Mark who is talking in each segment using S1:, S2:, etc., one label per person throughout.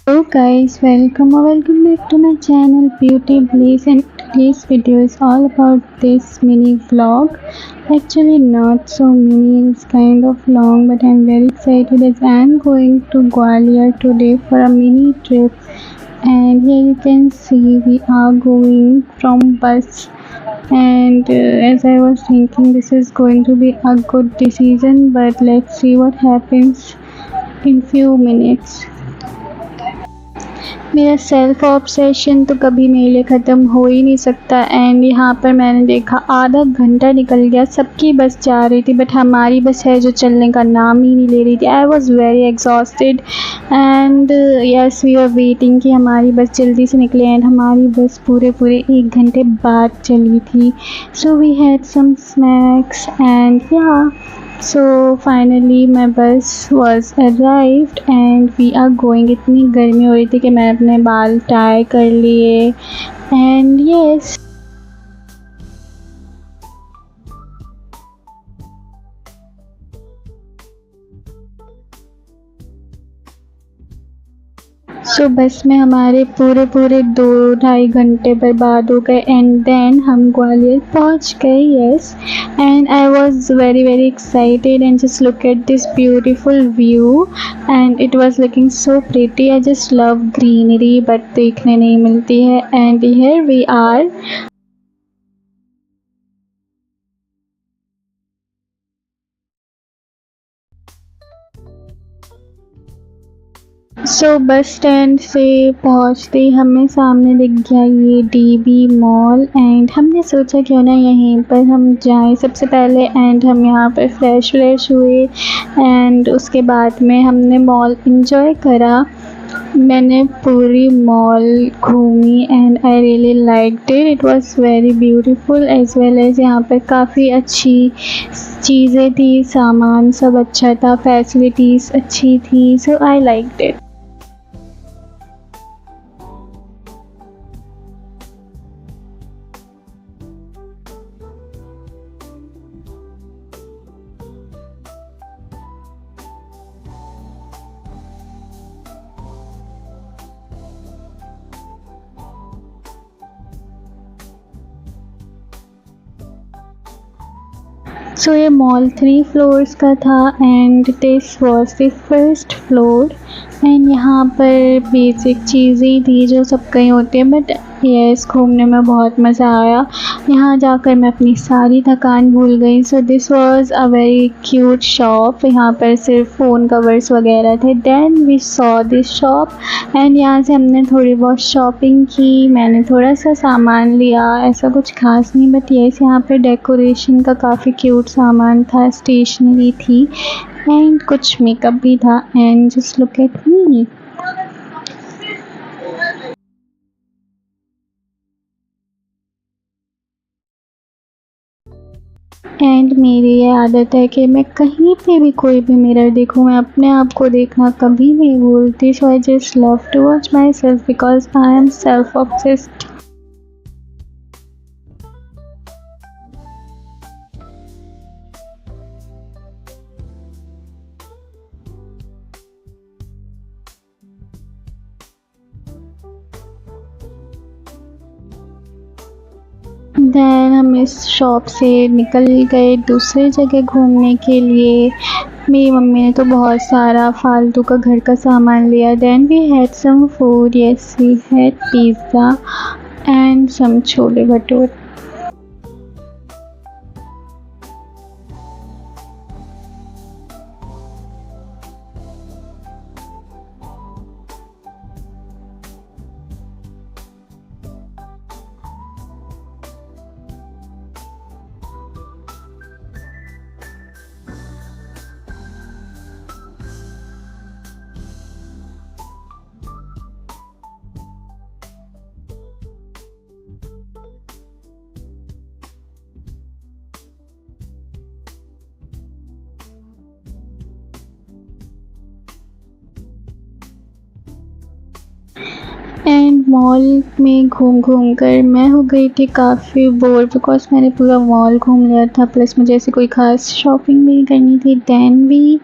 S1: Hello guys, welcome back to my channel Beauty Bliss, and today's video is all about this mini vlog. Actually not so mini, it's kind of long, but I'm very excited as I'm going to Gwalior today for a mini trip. And here you can see we are going from bus, and as I was thinking this is going to be a good decision, but let's see what happens in few minutes. मेरा self obsession तो कभी मेरे लिए ख़त्म हो ही नहीं सकता। And यहाँ पर मैंने देखा आधा घंटा निकल गया, सबकी बस जा रही थी बट हमारी बस है जो चलने का नाम ही नहीं ले रही थी। I was very exhausted and yes we are waiting कि हमारी बस जल्दी से निकले, एंड हमारी बस पूरे 1 घंटे बाद चली थी। So we had some snacks and yeah so finally my bus was arrived and we are going. इतनी गर्मी हो रही थी कि मैंने अपने बाल टाई कर लिए एंड यस सो बस में हमारे पूरे 2-2.5 घंटे बर्बाद हो गए एंड देन हम ग्वालियर पहुंच गए। Yes and I was very excited and just look at this beautiful view and it was looking so pretty. I just love greenery but देखने नहीं मिलती है and here we are. So bus stand से पहुंचते ही हमें सामने दिख गया ये डीबी मॉल एंड हमने सोचा क्यों ना यहीं पर हम जाएं सबसे पहले। एंड हम यहाँ पर फ्रेश हुए एंड उसके बाद में हमने मॉल इंजॉय करा। मैंने पूरी मॉल घूमी and I really liked it. It was very beautiful as well as यहाँ पर काफ़ी अच्छी चीज़ें थी, सामान सब अच्छा था, फैसिलिटीज़ अच्छी थी। सो आई लाइक्ड इट। सो ये मॉल 3 फ्लोर्स का था and this was the first floor and यहाँ पर बेसिक चीज़ें थी जो सब कहीं होती है, बट यस घूमने में बहुत मज़ा आया। यहाँ जाकर मैं अपनी सारी थकान भूल गई। So this was a very cute shop. यहाँ पर सिर्फ फ़ोन कवर्स वगैरह थे। Then we saw this shop and यहाँ से हमने थोड़ी बहुत शॉपिंग की। मैंने थोड़ा सा सामान लिया, ऐसा कुछ खास नहीं, बट यस यहाँ पे डेकोरेशन का काफ़ी क्यूट सामान था, स्टेशनरी थी एंड कुछ मेकअप भी था। And just look at me. And मेरी ये आदत है कि मैं कहीं पे भी कोई भी मिरर देखूँ, मैं अपने आप को देखना कभी नहीं भूलती। So I just love to watch myself because I am self obsessed. Then हम इस शॉप से निकल गए दूसरे जगह घूमने के लिए। मेरी मम्मी ने तो बहुत सारा फालतू का घर का सामान लिया। Then we had some food. Yes we had pizza and some chole bhature. Mall में घूम घूम कर मैं हो गई थी काफ़ी बोर, बिकॉज़ मैंने पूरा मॉल घूम लिया था, प्लस मुझे ऐसी कोई ख़ास शॉपिंग भी करनी थी। Then we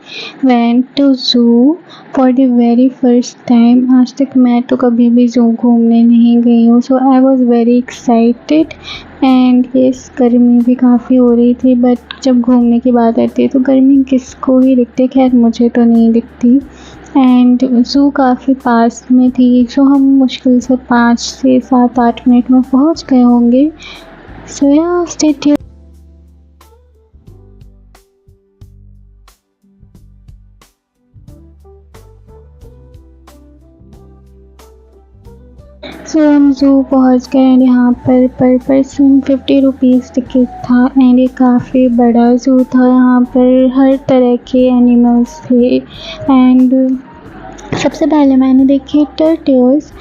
S1: went to zoo for the very first time. आज तक मैं तो कभी भी ज़ू घूमने नहीं गई हूँ, so I was very excited. And yes, गर्मी भी काफ़ी हो रही थी, बट जब घूमने की बात आती है तो गर्मी किसको ही दिखती है, खैर मुझे तो नहीं दिखती। एंड ज़ू काफ़ी पास में थी, सो हम मुश्किल से 5 से 7-8 मिनट में पहुंच गए होंगे। सो या स्टे ट्यून्ड। सो हम ज़ू पहुंच गए एंड यहाँ पर पर्सन 50 रुपीज़ टिकट था। एंड ये काफ़ी बड़ा ज़ू था, यहाँ पर हर तरह के एनिमल्स थे। एंड सबसे पहले मैंने देखे टर्टल्स।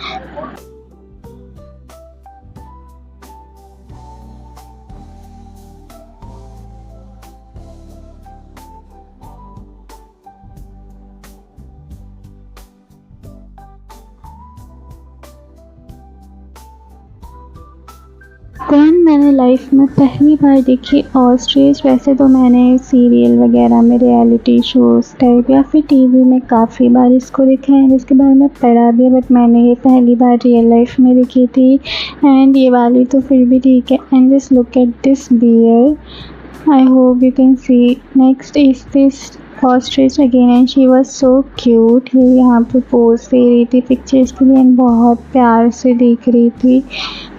S1: देन मैंने लाइफ में पहली बार देखी ऑस्ट्रिच। वैसे तो मैंने सीरियल वगैरह में, रियलिटी शोज़ टाइप या फिर टीवी में काफ़ी बार इसको देखा है, इसके बारे में पढ़ा भी है, बट मैंने ये पहली बार रियल लाइफ में देखी थी। एंड ये वाली तो फिर भी ठीक है। And just look at this bear, I hope you can see. Next is this ostrich again and she was so cute. ये यहाँ पे पोज दे रही थी पिक्चर्स के लिए एंड बहुत प्यार से देख रही थी।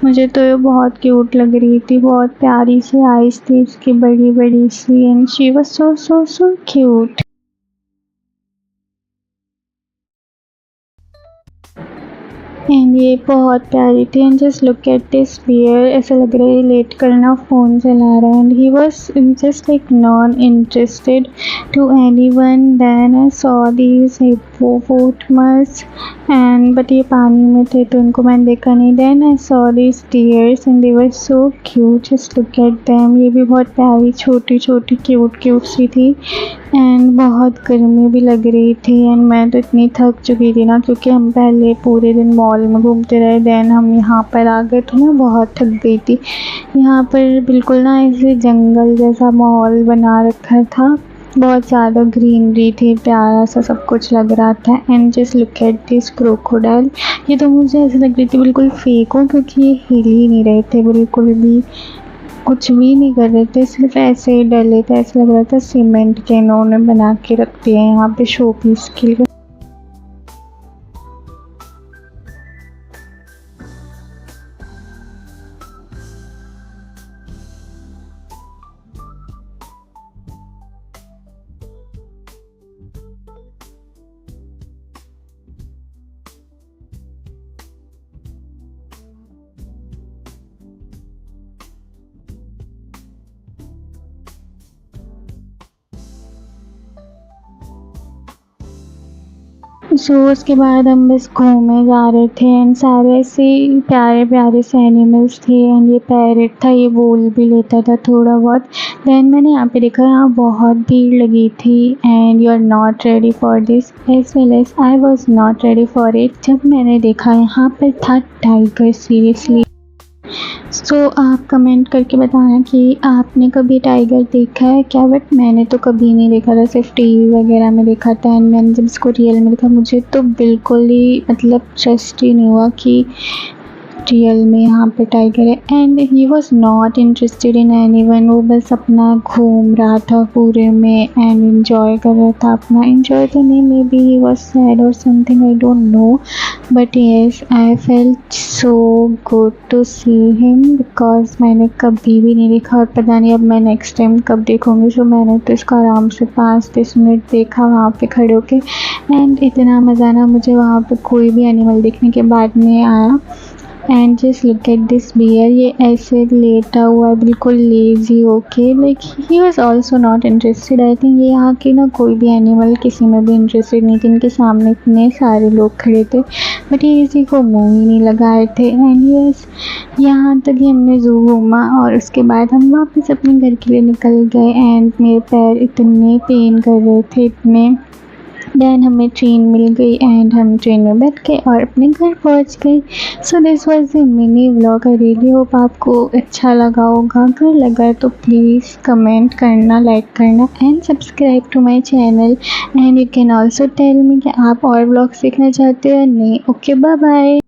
S1: मुझे तो ये बहुत क्यूट लग रही थी, बहुत प्यारी सी आईज थी इसकी, बड़ी बड़ी सी। And she was so cute. And ये बहुत प्यारी थी। And just look at this bear, ऐसा लग रहा है लेट कर ना फ़ोन चला रहा है। And he was just like non interested to anyone. Then I saw these hippopotamus and but ये पानी में थे तो उनको मैंने देखा नहीं। Then I saw these deers and they were so cute, just look at them. ये भी बहुत प्यारी छोटी छोटी क्यूट सी थी। एंड बहुत गर्मी भी लग रही थी एंड मैं तो इतनी थक चुकी थी ना, क्योंकि हम पहले पूरे दिन मॉल में घूमते रहे, देन हम यहाँ पर आ गए तो मैं बहुत थक गई थी। यहाँ पर बिल्कुल ना ऐसे जंगल जैसा माहौल बना रखा था, बहुत ज़्यादा ग्रीनरी थी, प्यारा सा सब कुछ लग रहा था। And just look at this crocodile. ये तो मुझे ऐसे लग रही थी बिल्कुल फेक हो, क्योंकि ये हिल ही नहीं रहे थे, बिल्कुल भी कुछ भी नहीं कर रहे थे, सिर्फ ऐसे ही डले थे। ऐसा लग रहा था सीमेंट के इन्होंने बना के रख दिए हैं यहाँ पे शो पीस के लिए। सो उसके बाद हम बस घूमे जा रहे थे एंड सारे ऐसे प्यारे प्यारे से एनिमल्स थे। एंड ये पैरेट था, ये बोल भी लेता था थोड़ा बहुत। देन मैंने यहाँ पे देखा यहाँ बहुत भीड़ लगी थी and you are not ready for this, as well as I was not ready for it. जब मैंने देखा यहाँ पर था टाइगर, सीरियसली। सो आप कमेंट करके बताना कि आपने कभी टाइगर देखा है क्या, बट मैंने तो कभी नहीं देखा था, सिर्फ टीवी वगैरह में देखा था। एंड मैंने जब इसको रियल में देखा मुझे तो बिल्कुल ही मतलब ट्रस्ट ही नहीं हुआ कि रियल में यहाँ पे टाइगर है। And he was not interested in anyone, वो बस अपना घूम रहा था पूरे में एंड इंजॉय कर रहा था अपना। इंजॉय तो नहीं, maybe he was sad और something, I don't know, but yes I felt so good to see him, because मैंने कभी भी नहीं देखा और पता नहीं अब मैं नेक्स्ट टाइम कब देखूँगी। सो मैंने तो इसको आराम से 5-10 मिनट देखा वहाँ पे खड़े होके। एंड इतना मज़ा ना मुझे वहाँ पे कोई भी एनिमल देखने के बाद में आया। And just look at this bear, ये ऐसे लेटा हुआ है बिल्कुल लेजी होके, like he was also not interested. I think ये यहाँ के ना कोई भी एनिमल किसी में भी इंटरेस्टेड नहीं थे, इनके सामने इतने सारे लोग खड़े थे बट ये किसी को मुँह ही नहीं लगाए थे। एंड यस, यहाँ तक ही हमने ज़ू घूमा और उसके बाद हम वापस अपने घर के लिए निकल गए। एंड मेरे पैर इतने पेन कर रहे थे, इतने देन हमें ट्रेन मिल गई एंड हम ट्रेन में बैठ के और अपने घर पहुंच गए। So this was the mini vlog. I really hope आपको अच्छा लगा होगा। अगर लगा तो प्लीज़ कमेंट करना, लाइक करना and subscribe to my channel and you can also tell me कि आप और व्लॉग्स देखना चाहते हो या नहीं। Okay, bye bye.